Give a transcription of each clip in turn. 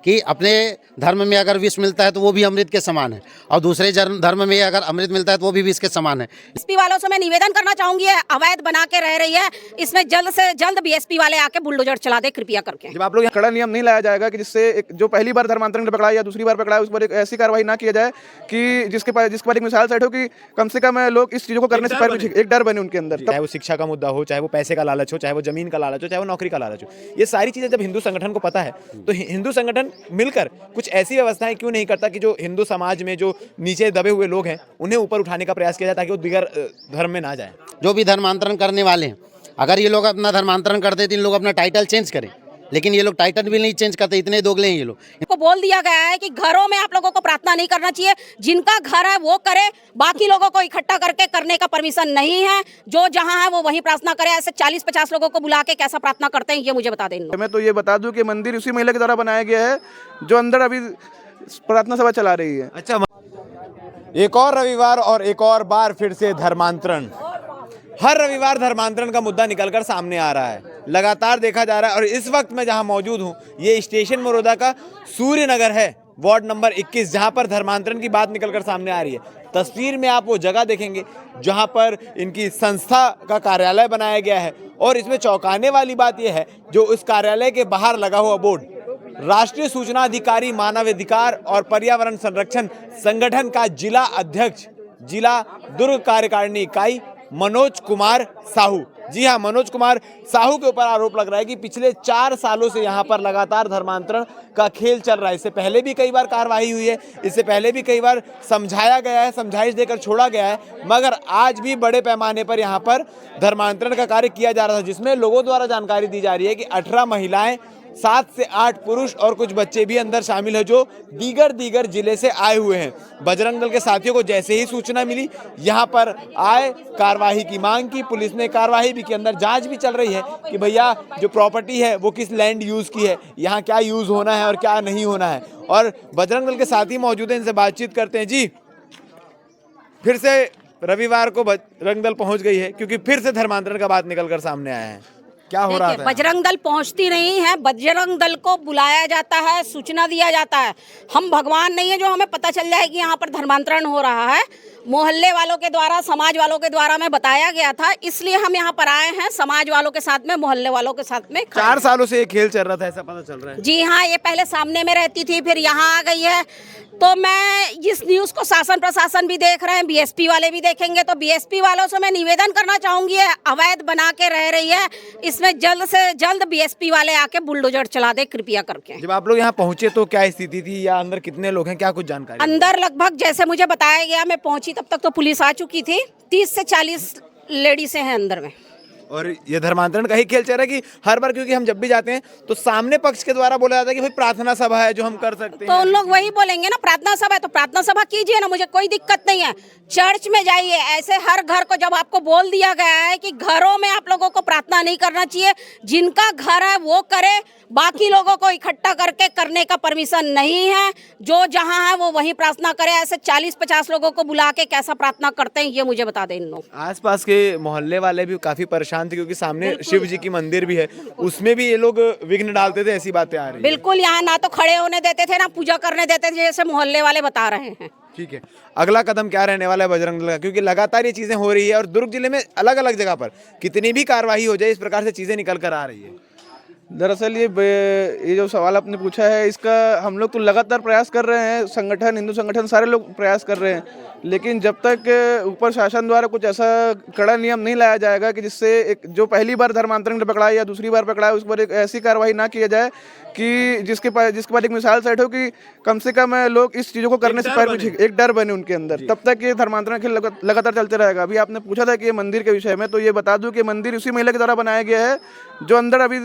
कि अपने धर्म में अगर विष मिलता है तो वो भी अमृत के समान है, और दूसरे धर्म में अगर अमृत मिलता है तो वो भी विष के समान है। बीएसपी वालों से मैं निवेदन करना चाहूंगी, अवैध बना के रह रही है, इसमें जल्द से जल्द बीएसपी वाले आके बुलडोजर चला दे कृपया करके। जब आप लोग यहाँ कड़ा नियम नहीं लाया जाएगा कि जिससे जो पहली बार धर्मांतरण पकड़ा या दूसरी बार पकड़ा उस पर एक ऐसी कार्रवाई ना किया जाए कि जिसके बाद एक मिसाल सेट हो कि कम से कम लोग इस चीजों को करने से पहले एक डर बने उनके अंदर। चाहे वो शिक्षा का मुद्दा हो, चाहे वो पैसे का लालच हो, चाहे वो जमीन का लालच हो, चाहे वो नौकरी का लालच हो, ये सारी चीजें जब हिंदू संगठन को पता है तो हिंदू संगठन मिलकर कुछ ऐसी व्यवस्थाएं क्यों नहीं करता कि जो हिंदू समाज में जो नीचे दबे हुए लोग हैं उन्हें ऊपर उठाने का प्रयास किया जाए ताकि वो दीगर धर्म में ना जाए। जो भी धर्मांतरण करने वाले हैं, अगर ये लोग अपना धर्मांतरण करते तो इन लोग अपना टाइटल चेंज करें, लेकिन ये लोग टाइटल भी नहीं चेंज करते, इतने दोगले हैं ये लोग। को बोल दिया गया है कि घरों में आप लोगों को प्रार्थना नहीं करना चाहिए, जिनका घर है वो करे, बाकी लोगों को इकट्ठा करके करने का परमिशन नहीं है, जो जहां है वो वहीं प्रार्थना करे। ऐसे 40-50 लोगों को बुला के कैसा प्रार्थना करते हैं ये मुझे बता दें। मैं तो ये बता दूं कि मंदिर उसी महिला के द्वारा बनाया गया है जो अंदर अभी प्रार्थना सभा चला रही है। अच्छा, एक और रविवार और एक और बार फिर से धर्मांतरण। हर रविवार धर्मांतरण का मुद्दा निकलकर सामने आ रहा है, लगातार देखा जा रहा है। और इस वक्त मैं जहां मौजूद हूं ये स्टेशन मरोदा का सूर्य नगर है, वार्ड नंबर 21, जहां पर धर्मांतरण की बात निकलकर सामने आ रही है। तस्वीर में आप वो जगह देखेंगे जहां पर इनकी संस्था का कार्यालय बनाया गया है, और इसमें चौंकाने वाली बात यह है जो उस कार्यालय के बाहर लगा हुआ बोर्ड राष्ट्रीय सूचना अधिकारी मानवाधिकार और पर्यावरण संरक्षण संगठन का जिला अध्यक्ष, जिला दुर्ग कार्यकारिणी इकाई मनोज कुमार साहू। जी हाँ, मनोज कुमार साहू के ऊपर आरोप लग रहा है कि पिछले 4 सालों से यहाँ पर लगातार धर्मांतरण का खेल चल रहा है। इससे पहले भी कई बार कार्रवाई हुई है, इससे पहले भी कई बार समझाया गया है, समझाइश देकर छोड़ा गया है, मगर आज भी बड़े पैमाने पर यहाँ पर धर्मांतरण का कार्य किया जा रहा था, जिसमें लोगों द्वारा जानकारी दी जा रही है कि 18 महिलाएं, 7 से 8 पुरुष और कुछ बच्चे भी अंदर शामिल है जो दीगर जिले से आए हुए हैं। बजरंग दल के साथियों को जैसे ही सूचना मिली यहाँ पर आए, कार्रवाई की मांग की, पुलिस ने कार्रवाई भी की, अंदर जांच भी चल रही है कि भैया जो प्रॉपर्टी है वो किस लैंड यूज की है, यहाँ क्या यूज होना है और क्या नहीं होना है। और बजरंग दल के साथी मौजूद हैं, इनसे बातचीत करते हैं। जी, फिर से रविवार को बजरंग दल पहुंच गई है क्योंकि फिर से धर्मांतरण का बात निकल कर सामने आया है, क्या हो रहा था? बजरंग दल पहुंचती नहीं है, बजरंग दल को बुलाया जाता है, सूचना दिया जाता है। हम भगवान नहीं है जो हमें पता चल जाए कि यहाँ पर धर्मांतरण हो रहा है। मोहल्ले वालों के द्वारा, समाज वालों के द्वारा हमें बताया गया था, इसलिए हम यहाँ पर आए हैं, समाज वालों के साथ में, मोहल्ले वालों के साथ में। 4 सालों से ये खेल चल रहा था, ऐसा पता चल रहा है। जी हाँ, ये पहले सामने में रहती थी, फिर यहाँ आ गई है। तो मैं इस न्यूज़ को शासन प्रशासन भी देख रहे हैं, बीएसपी वाले भी देखेंगे, तो बीएसपी वालों से मैं निवेदन करना चाहूंगी, अवैध बना के रह रही है, इसमें जल्द से जल्द बीएसपी वाले आके बुलडोजर चला दे कृपया करके। जब आप लोग यहाँ पहुंचे तो क्या स्थिति थी, या अंदर कितने लोग हैं, क्या कुछ जानकारी? अंदर लगभग जैसे मुझे बताया गया, मैं पहुंची तब तक तो पुलिस आ चुकी थी, 30 से 40 लेडीज हैं अंदर में। और ये धर्मांतरण का ही खेल चल रहा है कि हर बार, क्योंकि हम जब भी जाते हैं तो सामने पक्ष के द्वारा बोला जाता है कि भाई प्रार्थना सभा है जो हम कर सकते हैं, तो उन लोग वही बोलेंगे ना, प्रार्थना सभा है तो प्रार्थना सभा कीजिए ना, मुझे कोई दिक्कत नहीं है, चर्च में जाइए। ऐसे हर घर को जब आपको बोल दिया गया है कि घरों में आप लोगों को प्रार्थना नहीं करना चाहिए, जिनका घर है वो करे, बाकी लोगों को इकट्ठा करके करने का परमिशन नहीं है, जो जहां है वो वहीं प्रार्थना करे। ऐसे 40-50 लोगों को बुला के कैसा प्रार्थना करते हैं ये मुझे बता दें इन लोग। आसपास के मोहल्ले वाले भी काफी परेशान थे क्योंकि सामने शिव जी की मंदिर भी है, उसमें भी ये लोग विघ्न डालते थे, ऐसी बातें आ रही है। बिल्कुल, यहाँ ना तो खड़े होने देते थे ना पूजा करने देते थे, जैसे मोहल्ले वाले बता रहे हैं। ठीक है, अगला कदम क्या रहने वाला है बजरंग दल का, क्योंकि लगातार ये चीजें हो रही है और दुर्ग जिले में अलग अलग जगह पर कितनी भी कार्रवाई हो जाए इस प्रकार से चीजें निकल कर आ रही है। दरअसल ये जो सवाल आपने पूछा है इसका हम लोग तो लगातार प्रयास कर रहे हैं, संगठन, हिंदू संगठन सारे लोग प्रयास कर रहे हैं, लेकिन जब तक ऊपर शासन द्वारा कुछ ऐसा कड़ा नियम नहीं लाया जाएगा कि जिससे एक जो पहली बार धर्मांतरण पकड़ा या दूसरी बार पकड़ा उस पर एक ऐसी कार्रवाई ना किया जाए कि जिसके बाद एक मिसाल सेट हो कि कम से कम लोग इस चीज़ों को करने से पहले एक डर बने उनके अंदर, तब तक ये धर्मांतरण खेल लगातार चलते रहेगा। अभी आपने पूछा था कि ये मंदिर के विषय में, तो ये बता दूं कि मंदिर उसी महिला के द्वारा बनाया गया है जो अंदर अभी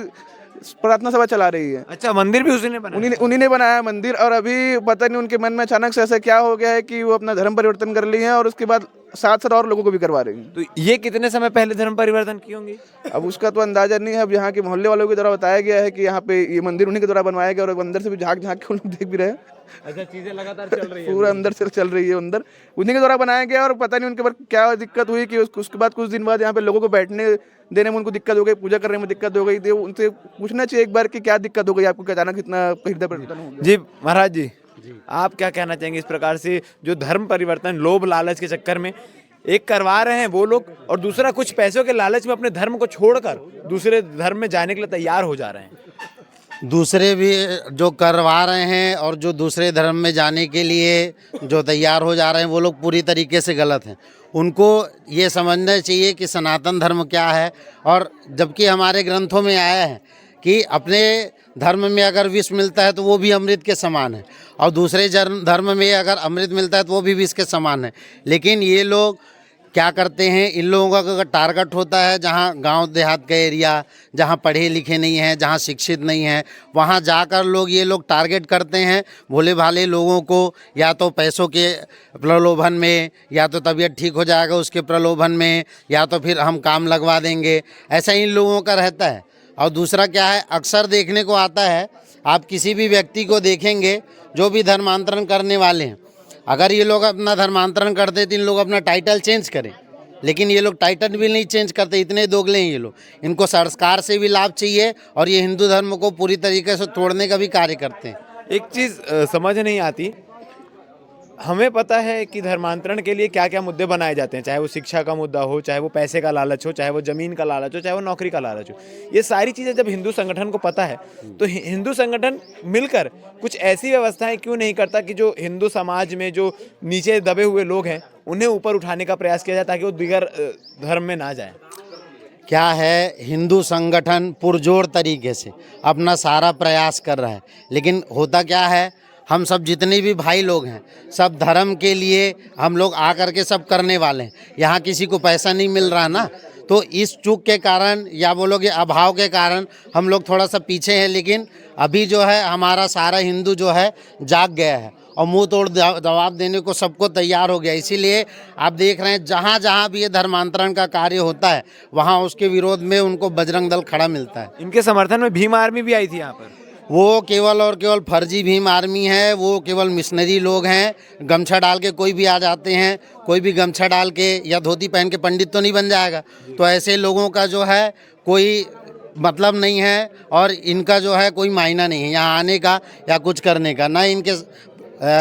प्रार्थना सभा चला रही है। अच्छा, मंदिर भी उसी ने बनाया? उन्हीं ने बनाया मंदिर, और अभी पता नहीं उनके मन में अचानक से ऐसा क्या हो गया है कि वो अपना धर्म परिवर्तन कर लिए हैं, और उसके बाद साथ साथ और लोगों को भी करवा रही हैं। तो ये कितने समय पहले धर्म परिवर्तन की होंगी? अब उसका तो अंदाजा नहीं है। अब यहाँ के मोहल्ले वालों के द्वारा बताया गया है कि यहाँ पे ये मंदिर उन्हीं के द्वारा बनवाया गया और अंदर से भी झांक झांक के लोग देख भी रहे हैं। अच्छा, चीजें लगातार चल रही है पूरा अंदर से चल रही है, अंदर उन्हीं के द्वारा बनाया गया और पता नहीं उनके पर क्या दिक्कत हुई कि उसके बाद कुछ दिन बाद यहाँ पे लोगों को बैठने देने में उनको दिक्कत हो गई, पूजा करने में दिक्कत हो गई। तो उनसे पूछना चाहिए एक बार कि क्या दिक्कत हो गई आपको, कि अचानक इतना हृदय परिवर्तन हो गया। जी महाराज जी, आप क्या कहना चाहेंगे इस प्रकार से जो धर्म परिवर्तन लोभ लालच के चक्कर में एक करवा रहे हैं वो लोग, और दूसरा कुछ पैसों के लालच में अपने धर्म को छोड़कर दूसरे धर्म में जाने के लिए तैयार हो जा रहे हैं? दूसरे भी जो करवा रहे हैं और जो दूसरे धर्म में जाने के लिए जो तैयार हो जा रहे हैं वो लोग पूरी तरीके से गलत हैं। उनको ये समझना चाहिए कि सनातन धर्म क्या है, और जबकि हमारे ग्रंथों में आया है कि अपने धर्म में अगर विष मिलता है तो वो भी अमृत के समान है, और दूसरे धर्म में अगर अमृत मिलता है तो वो भी विष के समान है। लेकिन ये लोग क्या करते हैं, इन लोगों का टारगेट होता है जहाँ गांव देहात का एरिया, जहाँ पढ़े लिखे नहीं हैं, जहाँ शिक्षित नहीं हैं, वहाँ जाकर ये लोग टारगेट करते हैं भोले भाले लोगों को, या तो पैसों के प्रलोभन में, या तो तबीयत ठीक हो जाएगा उसके प्रलोभन में, या तो फिर हम काम लगवा देंगे, ऐसा इन लोगों का रहता है। और दूसरा क्या है, अक्सर देखने को आता है, आप किसी भी व्यक्ति को देखेंगे जो भी धर्मांतरण करने वाले हैं, अगर ये लोग अपना धर्मांतरण करते तो इन लोग अपना टाइटल चेंज करें, लेकिन ये लोग टाइटल भी नहीं चेंज करते, इतने दोगले हैं ये लोग। इनको सरकार से भी लाभ चाहिए और ये हिंदू धर्म को पूरी तरीके से तोड़ने का भी कार्य करते हैं। एक चीज़ समझ नहीं आती, हमें पता है कि धर्मांतरण के लिए क्या क्या मुद्दे बनाए जाते हैं, चाहे वो शिक्षा का मुद्दा हो, चाहे वो पैसे का लालच हो, चाहे वो ज़मीन का लालच हो, चाहे वो नौकरी का लालच हो। ये सारी चीज़ें जब हिंदू संगठन को पता है तो हिंदू संगठन मिलकर कुछ ऐसी व्यवस्थाएं क्यों नहीं करता कि जो हिंदू समाज में जो नीचे दबे हुए लोग हैं उन्हें ऊपर उठाने का प्रयास किया जाए, ताकि वो दीगर धर्म में ना जाए। क्या है, हिंदू संगठन पुरजोर तरीके से अपना सारा प्रयास कर रहा है, लेकिन होता क्या है, हम सब जितने भी भाई लोग हैं सब धर्म के लिए हम लोग आकर के सब करने वाले हैं। यहाँ किसी को पैसा नहीं मिल रहा ना, तो इस चूक के कारण या बोलोगे अभाव के कारण हम लोग थोड़ा सा पीछे हैं। लेकिन अभी जो है हमारा सारा हिंदू जो है जाग गया है और मुंह तोड़ जवाब देने को सबको तैयार हो गया। इसीलिए आप देख रहे हैं जहाँ जहाँ भी ये धर्मांतरण का कार्य होता है वहाँ उसके विरोध में उनको बजरंग दल खड़ा मिलता है। इनके समर्थन में भीम आर्मी भी आई थी यहाँ पर। वो केवल और केवल फर्जी भीम आर्मी है, वो केवल मिशनरी लोग हैं। गमछा डाल के कोई भी आ जाते हैं, कोई भी गमछा डाल के या धोती पहन के पंडित तो नहीं बन जाएगा। तो ऐसे लोगों का जो है कोई मतलब नहीं है और इनका जो है कोई मायना नहीं है यहाँ आने का या कुछ करने का। ना इनके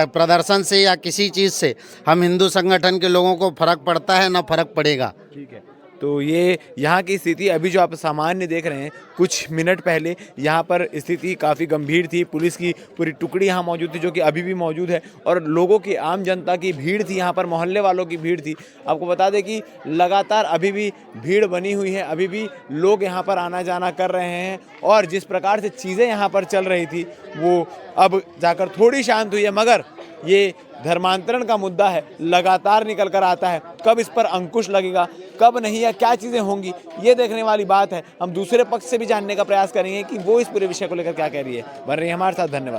प्रदर्शन से या किसी चीज़ से हम हिंदू संगठन के लोगों को फर्क पड़ता है, ना फर्क पड़ेगा। ठीक है, तो ये यहाँ की स्थिति अभी जो आप सामान्य देख रहे हैं, कुछ मिनट पहले यहाँ पर स्थिति काफ़ी गंभीर थी। पुलिस की पूरी टुकड़ी यहाँ मौजूद थी, जो कि अभी भी मौजूद है, और लोगों की, आम जनता की भीड़ थी यहाँ पर, मोहल्ले वालों की भीड़ थी। आपको बता दें कि लगातार अभी भी भीड़ बनी हुई है, अभी भी लोग यहाँ पर आना जाना कर रहे हैं, और जिस प्रकार से चीज़ें यहाँ पर चल रही थी वो अब जाकर थोड़ी शांत हुई है। मगर ये धर्मांतरण का मुद्दा है, लगातार निकल कर आता है। कब इस पर अंकुश लगेगा, कब नहीं, या क्या चीज़ें होंगी, ये देखने वाली बात है। हम दूसरे पक्ष से भी जानने का प्रयास करेंगे कि वो इस पूरे विषय को लेकर क्या कह रही है। बन रही है हमारे साथ, धन्यवाद।